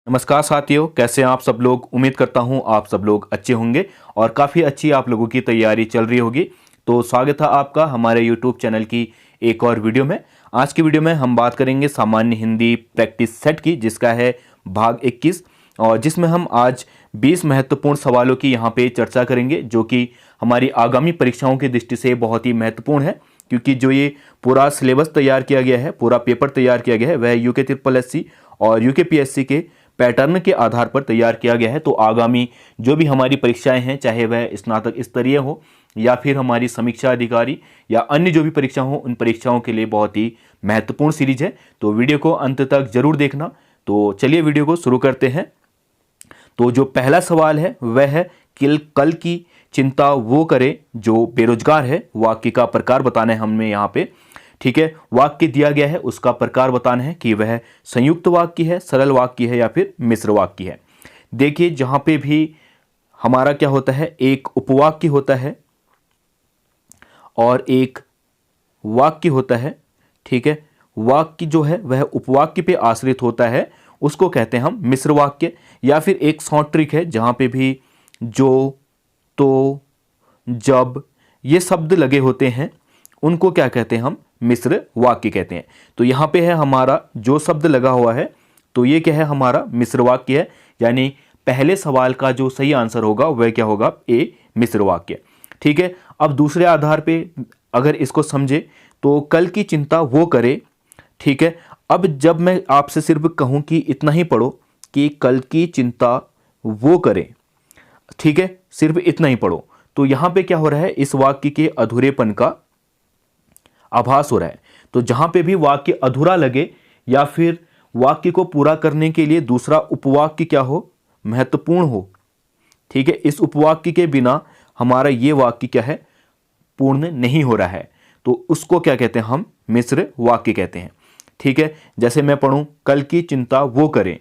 नमस्कार साथियों, कैसे हैं आप सब लोग। उम्मीद करता हूं आप सब लोग अच्छे होंगे और काफ़ी अच्छी आप लोगों की तैयारी चल रही होगी। तो स्वागत है आपका हमारे YouTube चैनल की एक और वीडियो में। आज की वीडियो में हम बात करेंगे सामान्य हिंदी प्रैक्टिस सेट की, जिसका है भाग 21 और जिसमें हम आज 20 महत्वपूर्ण सवालों की यहाँ पे चर्चा करेंगे, जो कि हमारी आगामी परीक्षाओं की दृष्टि से बहुत ही महत्वपूर्ण है। क्योंकि जो ये पूरा सिलेबस तैयार किया गया है, पूरा पेपर तैयार किया गया है, वह UKSSC और UKPSC के पैटर्न के आधार पर तैयार किया गया है। तो आगामी जो भी हमारी परीक्षाएं हैं, चाहे वह स्नातक स्तरीय हो या फिर हमारी समीक्षा अधिकारी या अन्य जो भी परीक्षा हो, उन परीक्षाओं के लिए बहुत ही महत्वपूर्ण सीरीज है। तो वीडियो को अंत तक जरूर देखना। तो चलिए वीडियो को शुरू करते हैं। तो जो पहला सवाल है वह है कि कल की चिंता वो करे जो बेरोजगार है। वाक्य का प्रकार बताना है हमें यहाँ पे। ठीक है, वाक्य दिया गया है, उसका प्रकार बताना है कि वह संयुक्त वाक्य है, सरल वाक्य है या फिर मिश्र वाक्य है। देखिए, जहां पे भी हमारा क्या होता है, एक उपवाक्य होता है और एक वाक्य होता है। ठीक है, वाक्य जो है वह उपवाक्य पे आश्रित होता है, उसको कहते हैं हम मिश्र वाक्य। या फिर एक शॉर्ट ट्रिक है, जहां पे भी जो, तो, जब ये शब्द लगे होते हैं, उनको क्या कहते हैं हम मिश्र वाक्य कहते हैं। तो यहाँ पे है हमारा जो शब्द लगा हुआ है, तो ये क्या है, हमारा मिश्र वाक्य है। यानी पहले सवाल का जो सही आंसर होगा वह क्या होगा, ए मिश्र वाक्य। ठीक है, अब दूसरे आधार पे अगर इसको समझे तो कल की चिंता वो करे। ठीक है, अब जब मैं आपसे सिर्फ कहूं कि इतना ही पढ़ो कि कल की चिंता वो करे, ठीक है, सिर्फ इतना ही पढ़ो, तो यहां पे क्या हो रहा है, इस वाक्य के अधूरेपन का आभास हो रहा है। तो जहां पे भी वाक्य अधूरा लगे या फिर वाक्य को पूरा करने के लिए दूसरा उपवाक्य क्या हो, महत्वपूर्ण हो, ठीक है, इस उपवाक्य के बिना हमारा ये वाक्य क्या है, पूर्ण नहीं हो रहा है, तो उसको क्या कहते हैं हम, मिश्र वाक्य कहते हैं। ठीक है, जैसे मैं पढ़ूं, कल की चिंता वो करें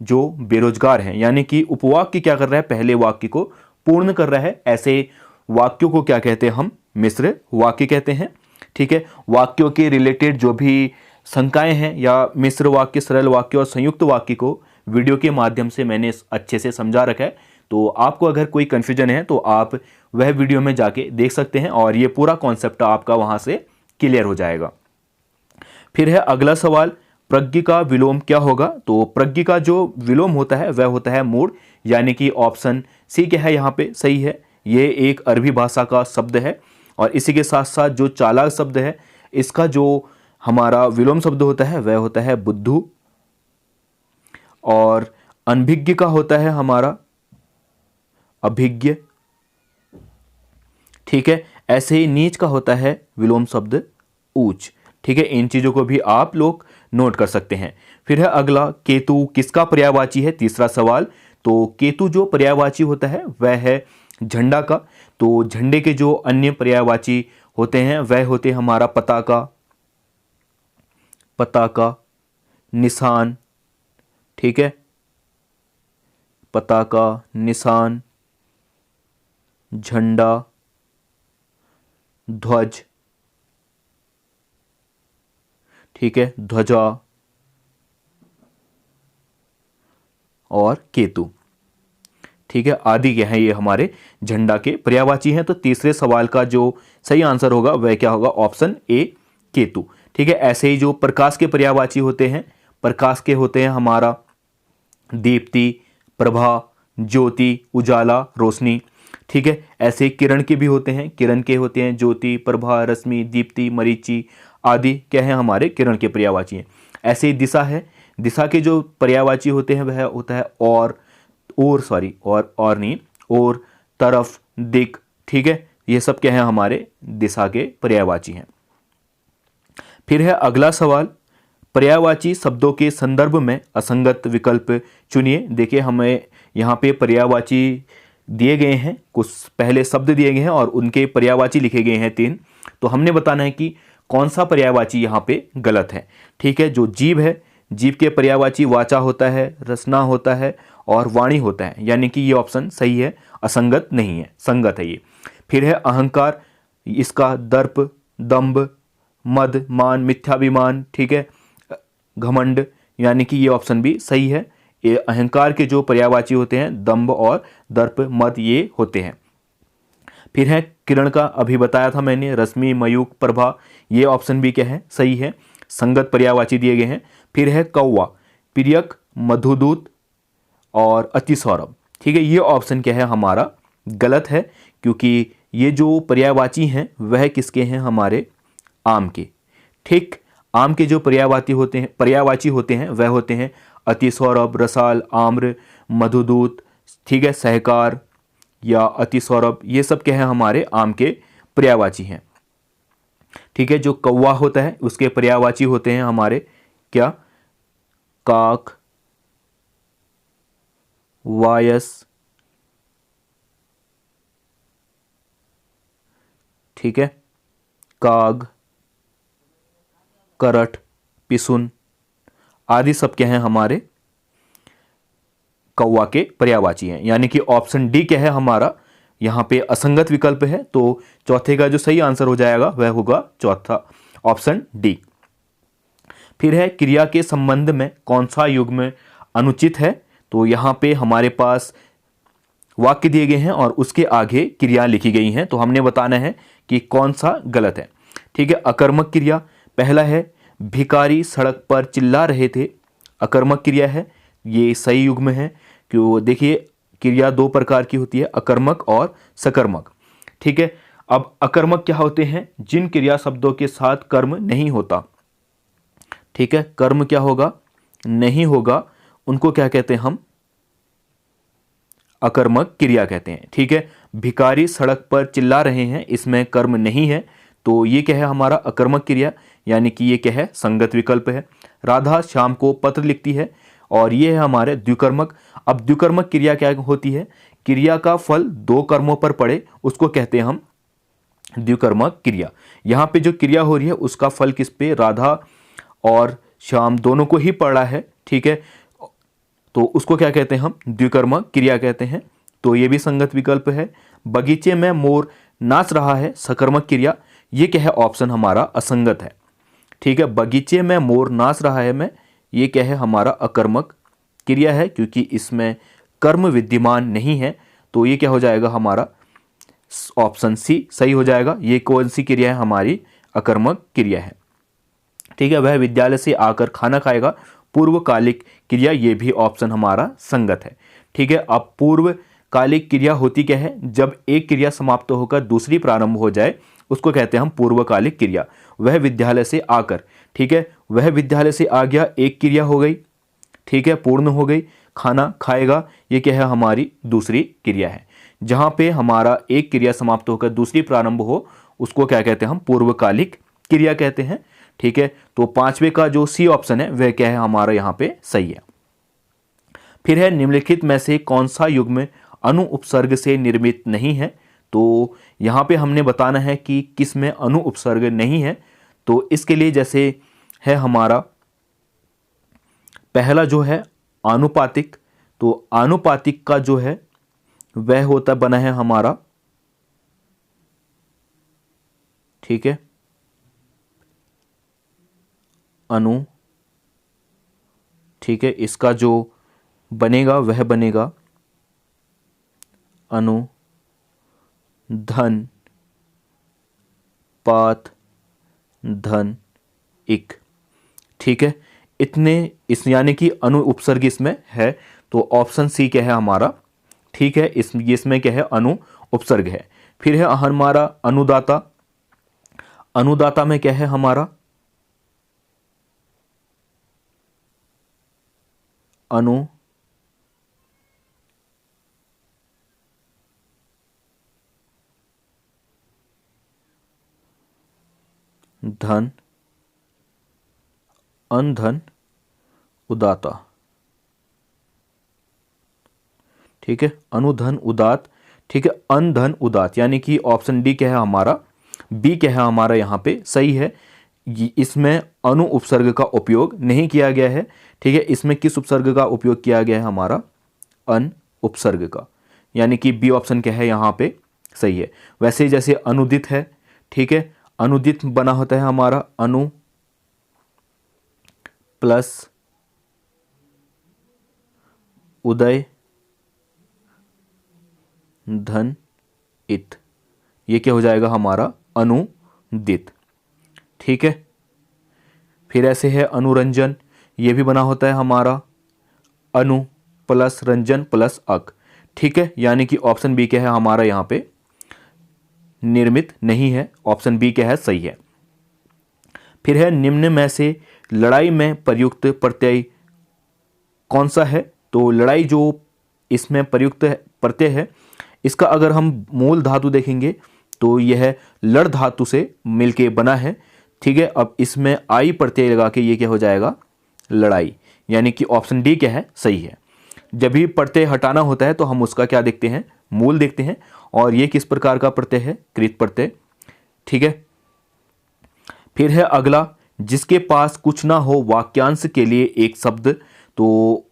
जो बेरोजगार हैं, यानी कि उपवाक्य क्या कर रहा है, पहले वाक्य को पूर्ण कर रहा है। ऐसे वाक्यों को क्या कहते हैं हम, मिश्र वाक्य कहते हैं। ठीक है, वाक्यों के रिलेटेड जो भी शंकाएं हैं या मिश्र वाक्य, सरल वाक्य और संयुक्त वाक्य को वीडियो के माध्यम से मैंने अच्छे से समझा रखा है। तो आपको अगर कोई कन्फ्यूजन है तो आप वह वीडियो में जाके देख सकते हैं और ये पूरा कॉन्सेप्ट आपका वहां से क्लियर हो जाएगा। फिर है अगला सवाल, प्रज्ञ का विलोम क्या होगा। तो प्रज्ञ का जो विलोम होता है वह होता है मूढ़, यानी कि ऑप्शन सी क्या है यहाँ पे सही है। ये एक अरबी भाषा का शब्द है और इसी के साथ साथ जो चालाक शब्द है, इसका जो हमारा विलोम शब्द होता है वह होता है बुद्धू। और अनभिज्ञ का होता है हमारा अभिज्ञ। ठीक है, ऐसे ही नीच का होता है विलोम शब्द ऊच। ठीक है, इन चीजों को भी आप लोग नोट कर सकते हैं। फिर है अगला, केतु किसका पर्यायवाची है, तीसरा सवाल। तो केतु जो पर्यायवाची होता है वह है झंडा का। तो झंडे के जो अन्य पर्यायवाची होते हैं वह होते हैं हमारा पताका, पताका, निशान। ठीक है, पताका, निशान, झंडा, ध्वज, ठीक है, ध्वजा और केतु। ठीक है, आदि क्या है, ये हमारे झंडा के पर्यायवाची हैं। तो तीसरे सवाल का जो सही आंसर होगा वह क्या होगा, ऑप्शन ए केतु। ठीक है, ऐसे ही जो प्रकाश के पर्यायवाची होते हैं, प्रकाश के होते हैं हमारा दीप्ति, प्रभा, ज्योति, उजाला, रोशनी। ठीक है, ऐसे किरण के भी होते हैं, किरण के होते हैं ज्योति, प्रभा, रश्मि, दीप्ति, मरीचि आदि क्या है, हमारे किरण के पर्यायवाची हैं। ऐसे ही दिशा है, दिशा के जो पर्यायवाची होते हैं वह होता है और नहीं, और, तरफ, दिक। ठीक है, ये सब क्या है, हमारे दिशा के पर्यायवाची हैं। फिर है अगला सवाल, पर्यायवाची शब्दों के संदर्भ में असंगत विकल्प चुनिए। देखिए, हमें यहाँ पे पर्यायवाची दिए गए हैं, कुछ पहले शब्द दिए गए हैं और उनके पर्यायवाची लिखे गए हैं 3। तो हमने बताना है कि कौन सा पर्यायवाची यहाँ पे गलत है। ठीक है, जो जीव है, जीव के पर्यायवाची वाचा होता है, रसना होता है और वाणी होता है, यानी कि ये ऑप्शन सही है, असंगत नहीं है, संगत है ये। फिर है अहंकार, इसका दर्प, दंभ, मद, मान, मिथ्याभिमान। ठीक है, घमंड, यानी कि ये ऑप्शन भी सही है, ये अहंकार के जो पर्यायवाची होते हैं दंभ और दर्प, मद, ये होते हैं। फिर है किरण का, अभी बताया था मैंने, रश्मि, मयूख, प्रभा, ये ऑप्शन भी क्या है, सही है, संगत पर्यायवाची दिए गए हैं। फिर है कौवा, प्रियक, मधुदूत और अति सौरभ। ठीक है, ये ऑप्शन क्या है हमारा गलत है, क्योंकि ये जो पर्यायवाची हैं वह किसके हैं, हमारे आम के। ठीक, आम के जो पर्यायवाची होते हैं वह होते हैं अति सौरभ, रसाल, आम्र, मधुदूत, ठीक है, सहकार या अति सौरभ, ये सब क्या है हमारे आम के पर्यायवाची हैं। ठीक है, जो कौवा होता है उसके पर्यायवाची होते हैं हमारे क्या, काक, वायस, ठीक है, काग, करट, पिसुन आदि सब क्या हैं हमारे कौवा के पर्यायवाची हैं। यानी कि ऑप्शन डी क्या है हमारा यहाँ पे असंगत विकल्प है, तो चौथे का जो सही आंसर हो जाएगा वह होगा चौथा, ऑप्शन डी। फिर है क्रिया के संबंध में कौन सा युग्म अनुचित है, तो यहाँ पे हमारे पास वाक्य दिए गए हैं और उसके आगे क्रिया लिखी गई हैं, तो हमने बताना है कि कौन सा गलत है। ठीक है, अकर्मक क्रिया, पहला है भिखारी सड़क पर चिल्ला रहे थे, अकर्मक क्रिया है, ये सही युग्म है। क्यों, देखिए क्रिया दो प्रकार की होती है, अकर्मक और सकर्मक। ठीक है, अब अकर्मक क्या होते हैं, जिन क्रिया शब्दों के साथ कर्म नहीं होता। ठीक है, कर्म क्या होगा, नहीं होगा, उनको क्या कहते हैं हम, अकर्मक क्रिया कहते हैं। ठीक है, भिखारी सड़क पर चिल्ला रहे हैं, इसमें कर्म नहीं है, तो ये क्या है हमारा अकर्मक क्रिया, यानी कि ये क्या है, संगत विकल्प है। राधा श्याम को पत्र लिखती है, और ये है हमारे द्विकर्मक। अब द्विकर्मक क्रिया क्या होती है, क्रिया का फल दो कर्मों पर पड़े उसको कहते हैं हम द्विकर्मक क्रिया। यहाँ पे जो क्रिया हो रही है उसका फल किस पे, राधा और श्याम दोनों को ही पड़ा है। ठीक है, तो उसको क्या कहते हैं हम, द्विकर्मक क्रिया कहते हैं, तो ये भी संगत विकल्प है। बगीचे में मोर नाच रहा है, सकर्मक क्रिया, ये क्या है, ऑप्शन हमारा असंगत है। ठीक है, बगीचे में मोर नाच रहा है में, ये क्या है हमारा अकर्मक क्रिया है, क्योंकि इसमें कर्म विद्यमान नहीं है, तो ये क्या हो जाएगा हमारा ऑप्शन सी सही हो जाएगा। ये कौन सी क्रिया है, हमारी अकर्मक क्रिया है। ठीक है, वह विद्यालय से आकर खाना खाएगा, पूर्वकालिक क्रिया, ये भी ऑप्शन हमारा संगत है। ठीक है, अब पूर्वकालिक क्रिया होती क्या है, जब एक क्रिया समाप्त होकर दूसरी प्रारंभ हो जाए उसको कहते हैं हम पूर्वकालिक क्रिया। वह विद्यालय से आकर, ठीक है, वह विद्यालय से आ गया, एक क्रिया हो गई, ठीक है, पूर्ण हो गई। खाना खाएगा, ये क्या है, हमारी दूसरी क्रिया है। जहां पे हमारा एक क्रिया समाप्त होकर दूसरी प्रारंभ हो उसको क्या कहते हैं हम, पूर्वकालिक क्रिया कहते हैं। ठीक है, तो पांचवे का जो सी ऑप्शन है वह क्या है हमारा यहाँ पे सही है। फिर है निम्नलिखित में से कौन सा युग्म अनु उपसर्ग से निर्मित नहीं है, तो यहाँ पे हमने बताना है कि किस में अनु उपसर्ग नहीं है। तो इसके लिए जैसे है हमारा पहला जो है आनुपातिक, तो आनुपातिक का जो है वह होता बना है हमारा, ठीक है, अनु, ठीक है, इसका जो बनेगा वह बनेगा अनु, धन, पात, धन, इक। ठीक है, इतने इस यानी कि अनु उपसर्ग इसमें है, तो ऑप्शन सी क्या है हमारा, ठीक है, इसमें क्या है, अनु उपसर्ग है। फिर है हमारा अनुदाता, अनुदाता में क्या है हमारा, अनु, धन, अनधन, उदाता। ठीक है, अनुधन उदात, ठीक है, अनधन उदात, यानी कि ऑप्शन डी क्या है हमारा, बी क्या है हमारा यहाँ पे सही है। इसमें अनु उपसर्ग का उपयोग नहीं किया गया है। ठीक है, इसमें किस उपसर्ग का उपयोग किया गया है हमारा, अन उपसर्ग का, यानी कि बी ऑप्शन क्या है यहाँ पे सही है। वैसे जैसे अनुदित है, ठीक है, अनुदित बना होता है हमारा अनु प्लस उदय धन इत, ये क्या हो जाएगा हमारा अनुदित। ठीक है, फिर ऐसे है अनुरंजन, ये भी बना होता है हमारा अनु प्लस रंजन प्लस अक। ठीक है, यानी कि ऑप्शन बी क्या है हमारा यहाँ पे निर्मित नहीं है, ऑप्शन बी क्या है सही है। फिर है निम्न में से लड़ाई में प्रयुक्त प्रत्यय कौन सा है। तो लड़ाई जो इसमें प्रयुक्त प्रत्यय है, इसका अगर हम मूल धातु देखेंगे तो यह लड़ धातु से मिलके बना है। ठीक है, अब इसमें आई प्रत्यय लगा के ये क्या हो जाएगा लड़ाई, यानी कि ऑप्शन डी क्या है सही है। जब भी प्रत्यय हटाना होता है तो हम उसका क्या देखते हैं मूल देखते हैं, और ये किस प्रकार का प्रत्यय है कृत प्रत्यय। ठीक है, फिर है अगला जिसके पास कुछ ना हो वाक्यांश के लिए एक शब्द। तो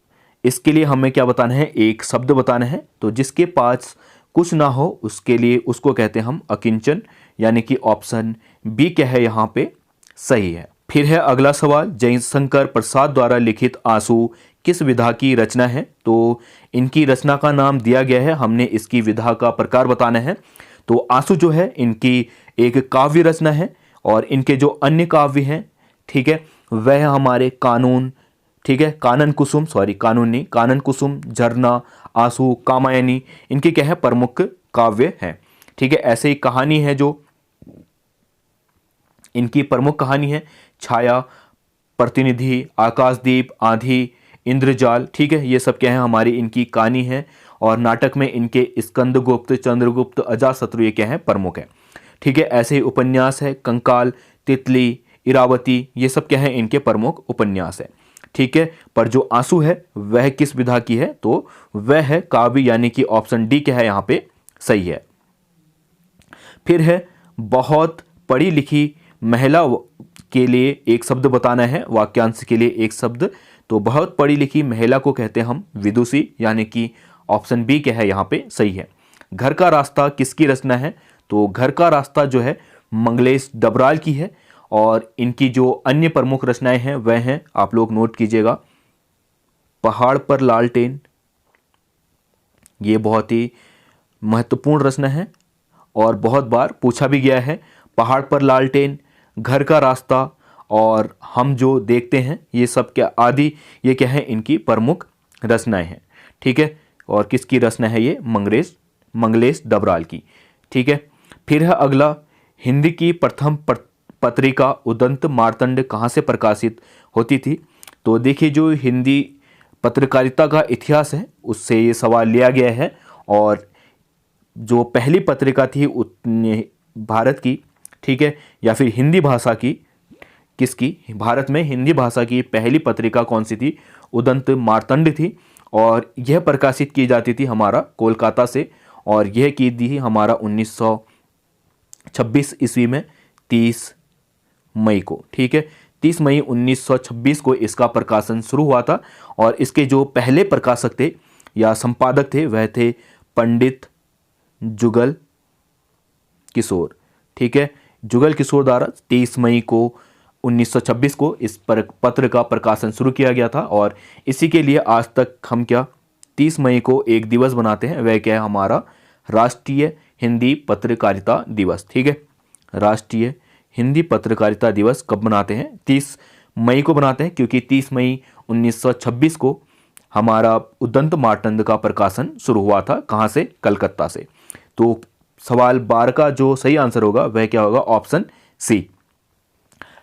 इसके लिए हमें क्या बताना है एक शब्द बताना है। तो जिसके पास कुछ ना हो उसके लिए उसको कहते हैं हम अकिंचन, यानी कि ऑप्शन बी क्या है यहाँ पे सही है। फिर है अगला सवाल जयशंकर प्रसाद द्वारा लिखित आंसू किस विधा की रचना है। तो इनकी रचना का नाम दिया गया है, हमने इसकी विधा का प्रकार बताना है। तो आंसू जो है इनकी एक काव्य रचना है, और इनके जो अन्य काव्य हैं ठीक है वह हमारे कानून, ठीक है कानन कुसुम, सॉरी कानून नहीं, कानन कुसुम, झरना, आंसू, कामायनी, इनके क्या है प्रमुख काव्य हैं। ठीक है, ऐसे ही कहानी है जो इनकी प्रमुख कहानी है छाया, प्रतिनिधि, आकाशदीप, आंधी, इंद्रजाल। ठीक है, ये सब क्या है हमारी इनकी कहानी है, और नाटक में इनके स्कंदगुप्त, चंद्रगुप्त, अजातशत्रु ये क्या है प्रमुख है। ठीक है, ऐसे ही उपन्यास है कंकाल, तितली, इरावती, ये सब क्या है इनके प्रमुख उपन्यास है। ठीक है, पर जो आंसू है वह किस विधा की है, तो वह है काव्य, यानी कि ऑप्शन डी क्या है यहाँ पे सही है। फिर है बहुत पढ़ी लिखी महिला के लिए एक शब्द बताना है, वाक्यांश के लिए एक शब्द। तो बहुत पढ़ी लिखी महिला को कहते हैं हम विदुषी, यानी कि ऑप्शन बी क्या है यहाँ पे सही है। घर का रास्ता किसकी रचना है। तो घर का रास्ता जो है मंगलेश डबराल की है, और इनकी जो अन्य प्रमुख रचनाएं हैं वह हैं, आप लोग नोट कीजिएगा, पहाड़ पर लालटेन, ये बहुत ही महत्वपूर्ण रचना है और बहुत बार पूछा भी गया है। पहाड़ पर लालटेन, घर का रास्ता और हम जो देखते हैं, ये सब क्या आदि ये क्या है इनकी प्रमुख रचनाएं हैं। ठीक है, और किसकी रचना है ये मंगलेश डबराल की। ठीक है, फिर है अगला हिंदी की प्रथम पत्रिका उदंत मार्तंड कहाँ से प्रकाशित होती थी। तो देखिए जो हिंदी पत्रकारिता का इतिहास है उससे ये सवाल लिया गया है, और जो पहली पत्रिका थी भारत की, ठीक है, या फिर हिंदी भाषा की, किसकी, भारत में हिंदी भाषा की पहली पत्रिका कौन सी थी, उदंत मार्तंड थी, और यह प्रकाशित की जाती थी हमारा कोलकाता से, और यह की थी हमारा 1926 ईस्वी में 30 मई को। ठीक है, 30 मई 1926 को इसका प्रकाशन शुरू हुआ था, और इसके जो पहले प्रकाशक थे या संपादक थे वह थे पंडित जुगल किशोर। ठीक है, जुगल किशोर द्वारा 30 मई को 1926 को इस पत्र का प्रकाशन शुरू किया गया था, और इसी के लिए आज तक हम क्या 30 मई को एक दिवस बनाते हैं, वह क्या है हमारा राष्ट्रीय हिंदी पत्रकारिता दिवस। ठीक है, राष्ट्रीय हिंदी पत्रकारिता दिवस कब मनाते हैं, 30 मई को बनाते हैं, क्योंकि 30 मई 1926 को हमारा उदंत मार्तंड का प्रकाशन शुरू हुआ था। कहाँ से, कलकत्ता से। तो सवाल 12 का जो सही आंसर होगा वह क्या होगा, ऑप्शन सी।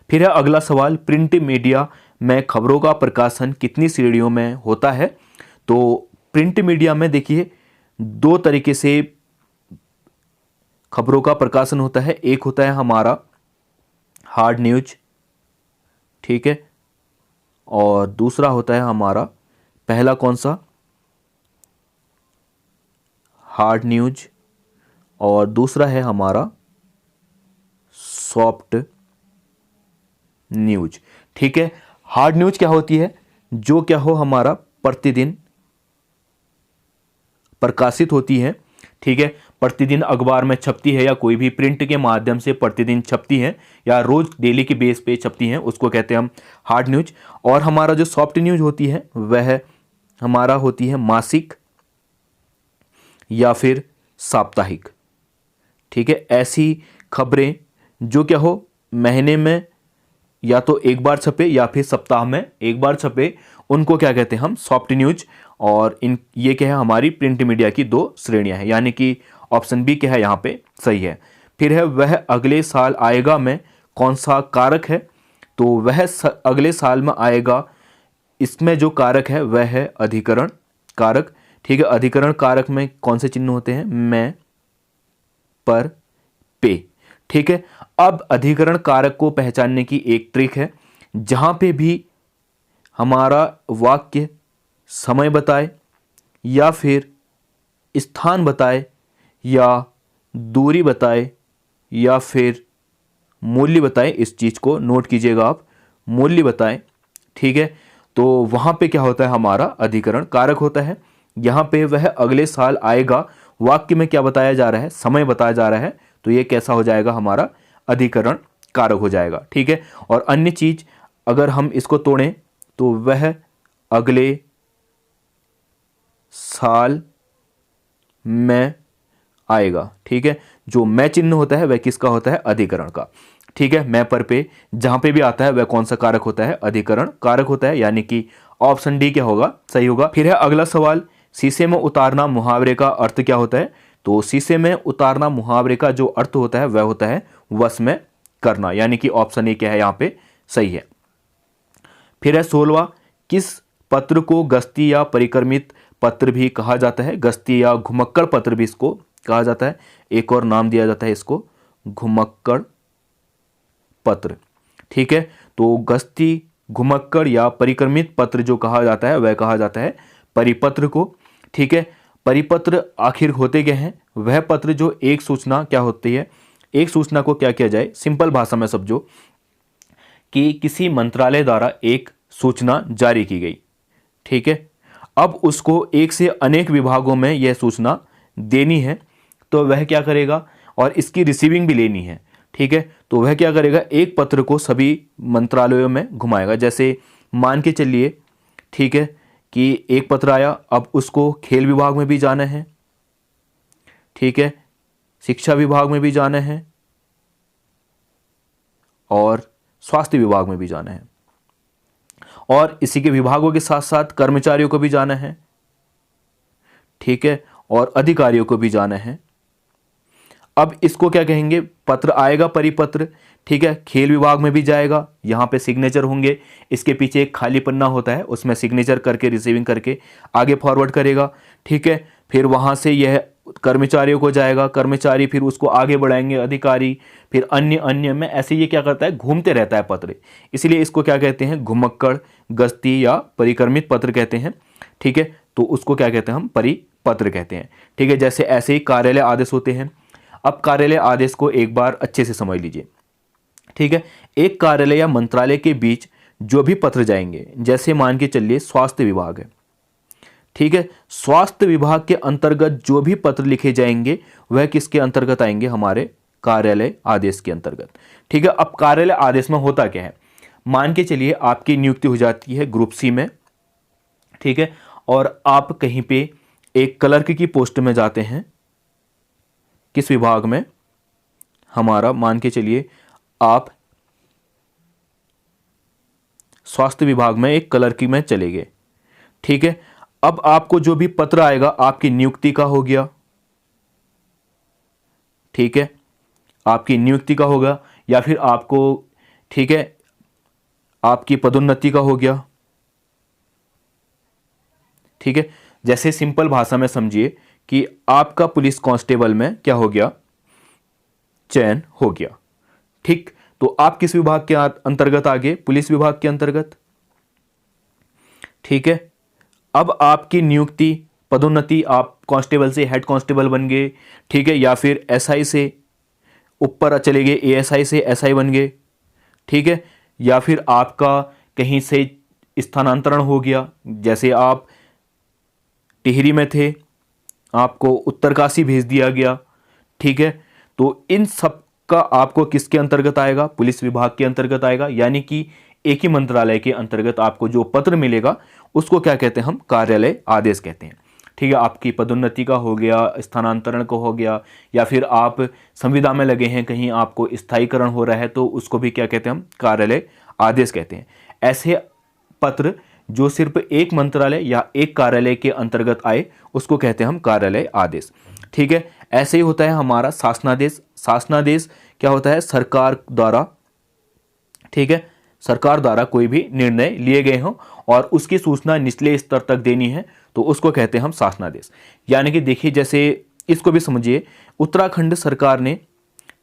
फिर है अगला सवाल प्रिंट मीडिया में खबरों का प्रकाशन कितनी श्रेणियों में होता है। तो प्रिंट मीडिया में देखिए 2 तरीके से खबरों का प्रकाशन होता है। एक होता है हमारा हार्ड न्यूज, ठीक है, और दूसरा होता है हमारा, पहला कौन सा, हार्ड न्यूज, और दूसरा है हमारा सॉफ्ट न्यूज। ठीक है, हार्ड न्यूज क्या होती है, जो क्या हो हमारा प्रतिदिन प्रकाशित होती है। ठीक है, प्रतिदिन अखबार में छपती है, या कोई भी प्रिंट के माध्यम से प्रतिदिन छपती है, या रोज डेली के बेस पे छपती हैं, उसको कहते हैं हम हार्ड न्यूज। और हमारा जो सॉफ्ट न्यूज होती है वह हमारा होती है मासिक या फिर साप्ताहिक। ठीक है, ऐसी खबरें जो क्या हो महीने में या तो एक बार छपे या फिर सप्ताह में एक बार छपे, उनको क्या कहते हैं हम, सॉफ्ट न्यूज। और इन ये क्या है, हमारी प्रिंट मीडिया की दो श्रेणियां हैं, यानी कि ऑप्शन बी क्या है यहाँ पे सही है। फिर है वह अगले साल आएगा में कौन सा कारक है, तो वह अगले साल में आएगा, इसमें जो कारक है वह है अधिकरण कारक। ठीक है, अधिकरण कारक में कौन से चिन्ह होते हैं, मैं, पर, पे। ठीक है, अब अधिकरण कारक को पहचानने की एक ट्रिक है, जहां पे भी हमारा वाक्य समय बताए या फिर स्थान बताए या दूरी बताए या फिर मूल्य बताए, इस चीज को नोट कीजिएगा आप, मूल्य बताए। ठीक है, तो वहां पे क्या होता है, हमारा अधिकरण कारक होता है। यहां पे वह अगले साल आएगा, वाक्य में क्या बताया जा रहा है, समय बताया जा रहा है, तो ये कैसा हो जाएगा, हमारा अधिकरण कारक हो जाएगा। ठीक है, और अन्य चीज अगर हम इसको तोड़ें तो वह अगले साल में आएगा। ठीक है, जो मैं चिन्ह होता है वह किसका होता है, अधिकरण का। ठीक है, मैं, पर, पे जहां पे भी आता है वह कौन सा कारक होता है, अधिकरण कारक होता है, यानी कि ऑप्शन डी क्या होगा, सही होगा। फिर है अगला सवाल, शीशे में उतारना मुहावरे का अर्थ क्या होता है, तो शीशे में उतारना मुहावरे का जो अर्थ होता है वह होता है वश में करना, यानी कि ऑप्शन ए क्या है यहाँ पे सही है। फिर है 16वां, किस पत्र को गस्ती या परिक्रमित पत्र भी कहा जाता है, गस्ती या घुमक्कड़ पत्र भी इसको कहा जाता है, एक और नाम दिया जाता है इसको, घुमक्कड़ पत्र। ठीक है, तो गस्ती, घुमक्कड़ या परिक्रमित पत्र जो कहा जाता है वह कहा जाता है परिपत्र को। ठीक है, परिपत्र आखिर होते क्या हैं, वह पत्र जो एक सूचना क्या होती है, एक सूचना को क्या किया जाए, सिंपल भाषा में समझो कि किसी मंत्रालय द्वारा एक सूचना जारी की गई। ठीक है, अब उसको एक से अनेक विभागों में यह सूचना देनी है, तो वह क्या करेगा, और इसकी रिसीविंग भी लेनी है। ठीक है, तो वह क्या करेगा, एक पत्र को सभी मंत्रालयों में घुमाएगा। जैसे मान के चलिए, ठीक है, कि एक पत्र आया, अब उसको खेल विभाग में भी जाना है, ठीक है, शिक्षा विभाग में भी जाना है और स्वास्थ्य विभाग में भी जाना है, और इसी के विभागों के साथ साथ कर्मचारियों को भी जाना है। ठीक है, और अधिकारियों को भी जाना है। अब इसको क्या कहेंगे, पत्र आएगा परिपत्र। ठीक है, खेल विभाग में भी जाएगा, यहां पे सिग्नेचर होंगे, इसके पीछे एक खाली पन्ना होता है, उसमें सिग्नेचर करके रिसीविंग करके आगे फॉरवर्ड करेगा। ठीक है, फिर वहां से यह कर्मचारियों को जाएगा, कर्मचारी फिर उसको आगे बढ़ाएंगे, अधिकारी, फिर अन्य अन्य में, ऐसे ये क्या करता है, घूमते रहता है पत्र। इसलिए इसको क्या कहते हैं, घुमक्कड़, गस्ती या परिक्रमित पत्र कहते हैं। ठीक है, तो उसको क्या कहते हैं हम, परिपत्र कहते हैं। ठीक है, जैसे ऐसे ही कार्यालय आदेश होते हैं। अब कार्यालय आदेश को एक बार अच्छे से समझ लीजिए। ठीक है, एक कार्यालय या मंत्रालय के बीच जो भी पत्र जाएंगे, जैसे मान के चलिए स्वास्थ्य विभाग है। ठीक है, स्वास्थ्य विभाग के अंतर्गत जो भी पत्र लिखे जाएंगे वह किसके अंतर्गत आएंगे, हमारे कार्यालय आदेश के अंतर्गत। ठीक है, अब कार्यालय आदेश में होता क्या है, मान के चलिए आपकी नियुक्ति हो जाती है ग्रुप सी में। ठीक है, और आप कहीं पे एक क्लर्क की पोस्ट में जाते हैं, किस विभाग में, हमारा मान के चलिए आप स्वास्थ्य विभाग में एक क्लर्क में चले गए। ठीक है, अब आपको जो भी पत्र आएगा आपकी नियुक्ति का हो गया। ठीक है, आपकी नियुक्ति का होगा, या फिर आपको, ठीक है, आपकी पदोन्नति का हो गया। ठीक है, जैसे सिंपल भाषा में समझिए कि आपका पुलिस कांस्टेबल में क्या हो गया, चयन हो गया। ठीक, तो आप किस विभाग के अंतर्गत आ गए, पुलिस विभाग के अंतर्गत। ठीक है, अब आपकी नियुक्ति, पदोन्नति, आप कांस्टेबल से हेड कांस्टेबल बन गए। ठीक है, या फिर एसआई से ऊपर चले गए, एएसआई से एसआई बन गए। ठीक है, या फिर आपका कहीं से स्थानांतरण हो गया, जैसे आप टिहरी में थे, आपको उत्तरकाशी भेज दिया गया। ठीक है, तो इन सब का आपको किसके अंतर्गत आएगा, पुलिस विभाग के अंतर्गत आएगा। यानी कि एक ही मंत्रालय के अंतर्गत आपको जो पत्र मिलेगा उसको क्या कहते हैं हम, कार्यालय आदेश कहते हैं। ठीक है, आपकी पदोन्नति का हो गया, स्थानांतरण का हो गया, या फिर आप संविदा में लगे हैं, कहीं आपको स्थायीकरण हो रहा है, तो उसको भी क्या कहते हैं हम, कार्यालय आदेश कहते हैं। ऐसे पत्र जो सिर्फ एक मंत्रालय या एक कार्यालय के अंतर्गत आए उसको कहते हैं हम कार्यालय आदेश। ठीक है, ऐसे ही होता है हमारा शासनादेश। शासनादेश क्या होता है, सरकार द्वारा, ठीक है, सरकार द्वारा कोई भी निर्णय लिए गए हों और उसकी सूचना निचले स्तर तक देनी है तो उसको कहते हैं हम शासनादेश। यानी कि देखिए, जैसे इसको भी समझिए, उत्तराखंड सरकार ने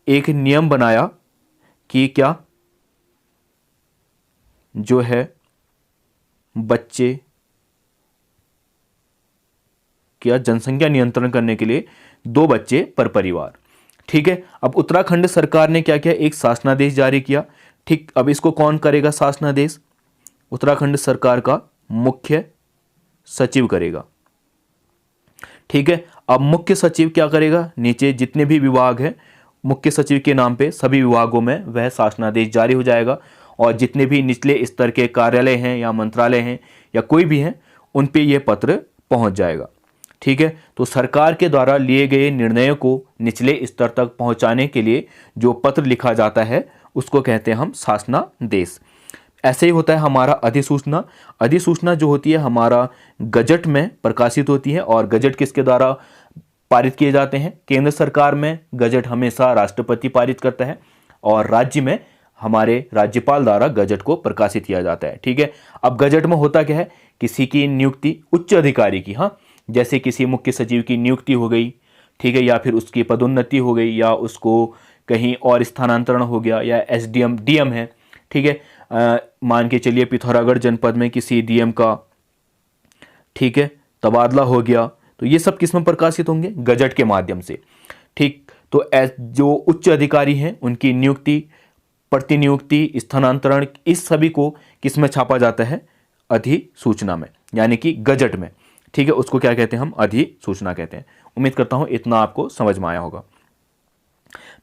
एक नियम बनाया कि क्या जो है बच्चे क्या जनसंख्या नियंत्रण करने के लिए 2 बच्चे पर परिवार। ठीक है, अब उत्तराखंड सरकार ने क्या किया, एक शासनादेश जारी किया। ठीक, अब इसको कौन करेगा शासनादेश, उत्तराखंड सरकार का मुख्य सचिव करेगा। ठीक है, अब मुख्य सचिव क्या करेगा, नीचे जितने भी विभाग हैं मुख्य सचिव के नाम पे सभी विभागों में वह शासनादेश जारी हो जाएगा और जितने भी निचले स्तर के कार्यालय हैं या मंत्रालय हैं या कोई भी हैं उन पे ये पत्र पहुंच जाएगा। ठीक है, तो सरकार के द्वारा लिए गए निर्णयों को निचले स्तर तक पहुंचाने के लिए जो पत्र लिखा जाता है उसको कहते हैं हम शासनादेश। ऐसे ही होता है हमारा अधिसूचना। अधिसूचना जो होती है हमारा गजट में प्रकाशित होती है, और गजट किसके द्वारा पारित किए जाते हैं, केंद्र सरकार में गजट हमेशा राष्ट्रपति पारित करता है और राज्य में हमारे राज्यपाल द्वारा गजट को प्रकाशित किया जाता है। ठीक है, अब गजट में होता क्या है, किसी की नियुक्ति उच्च अधिकारी की, हाँ, जैसे किसी मुख्य सचिव की नियुक्ति हो गई, ठीक है, या फिर उसकी पदोन्नति हो गई, या उसको कहीं और स्थानांतरण हो गया, या एसडीएम डीएम है, ठीक है, मान के चलिए पिथौरागढ़ जनपद में किसी डीएम का, ठीक है, तबादला हो गया, तो ये सब किस में प्रकाशित होंगे, गजट के माध्यम से। ठीक, तो जो उच्च अधिकारी हैं उनकी नियुक्ति, प्रतिनियुक्ति, स्थानांतरण, इस सभी को किस में छापा जाता है, अधिसूचना में, यानी कि गजट में। ठीक है, उसको क्या कहते हैं हम, अधिसूचना कहते हैं। उम्मीद करता हूं इतना आपको समझ में आया होगा।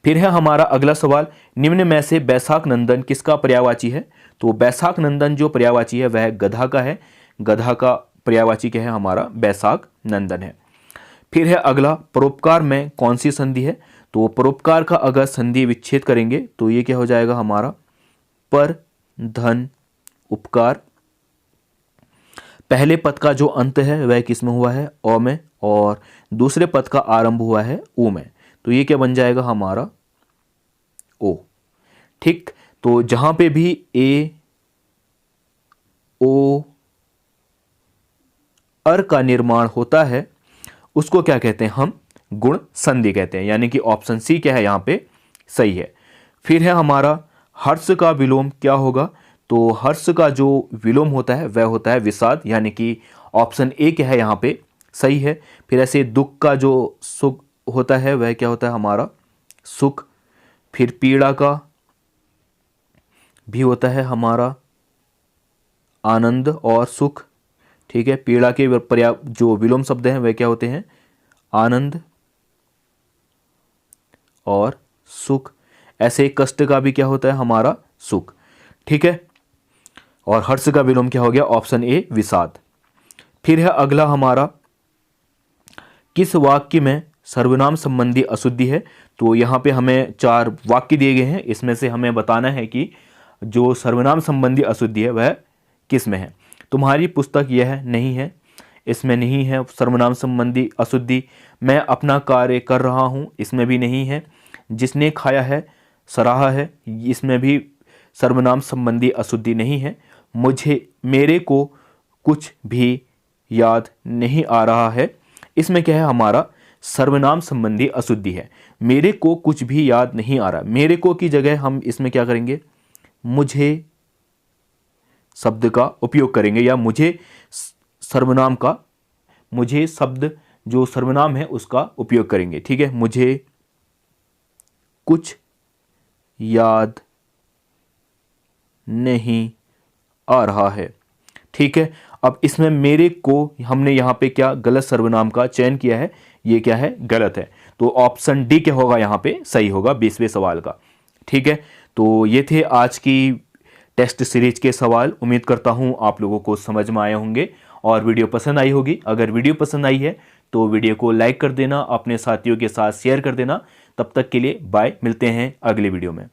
फिर है हमारा अगला सवाल, निम्न में से बैसाख नंदन किसका पर्यायवाची है। तो बैसाख नंदन जो पर्यायवाची है वह गधा का है। गधा का पर्यायवाची क्या है हमारा, बैसाख नंदन है। फिर है अगला, परोपकार में कौन सी संधि है। तो परोपकार का अगर संधि विच्छेद करेंगे तो ये क्या हो जाएगा हमारा, पर धन उपकार। पहले पद का जो अंत है वह किस में हुआ है, अ में, और दूसरे पद का आरंभ हुआ है उ में, तो ये क्या बन जाएगा हमारा, ओ। ठीक, तो जहां पे भी ए ओ अर का निर्माण होता है उसको क्या कहते हैं हम, गुण संधि कहते हैं, यानी कि ऑप्शन सी क्या है यहां पे सही है। फिर है हमारा हर्ष का विलोम क्या होगा। तो हर्ष का जो विलोम होता है वह होता है विषाद, यानी कि ऑप्शन ए क्या है यहां पे सही है। फिर ऐसे दुख का जो सुख होता है वह क्या होता है हमारा, सुख। फिर पीड़ा का भी होता है हमारा आनंद और सुख। ठीक है, पीड़ा के जो विलोम शब्द हैं वह क्या होते हैं, आनंद और सुख। ऐसे कष्ट का भी क्या होता है हमारा, सुख। ठीक है, और हर्ष का विलोम क्या हो गया, ऑप्शन ए विषाद। फिर है अगला हमारा, किस वाक्य में सर्वनाम संबंधी अशुद्धि है। तो यहाँ पे हमें 4 वाक्य दिए गए हैं, इसमें से हमें बताना है कि जो सर्वनाम संबंधी अशुद्धि है वह किस में है। तुम्हारी पुस्तक यह नहीं है, इसमें नहीं है सर्वनाम संबंधी अशुद्धि। मैं अपना कार्य कर रहा हूँ, इसमें भी नहीं है। जिसने खाया है सराहा है, इसमें भी सर्वनाम संबंधी अशुद्धि नहीं है। मेरे को कुछ भी याद नहीं आ रहा है, इसमें क्या है हमारा, सर्वनाम संबंधी अशुद्धि है। मेरे को कुछ भी याद नहीं आ रहा, मेरे को की जगह हम इसमें क्या करेंगे, मुझे शब्द का उपयोग करेंगे, या मुझे सर्वनाम का, मुझे शब्द जो सर्वनाम है उसका उपयोग करेंगे। ठीक है, मुझे कुछ याद नहीं आ रहा है। ठीक है, अब इसमें मेरे को हमने यहाँ पे क्या गलत सर्वनाम का चयन किया है, ये क्या है, गलत है। तो ऑप्शन डी क्या होगा यहाँ पे सही होगा 20वें सवाल का। ठीक है, तो ये थे आज की टेस्ट सीरीज के सवाल। उम्मीद करता हूं आप लोगों को समझ में आए होंगे और वीडियो पसंद आई होगी। अगर वीडियो पसंद आई है तो वीडियो को लाइक कर देना, अपने साथियों के साथ शेयर कर देना। तब तक के लिए बाय, मिलते हैं अगले वीडियो में।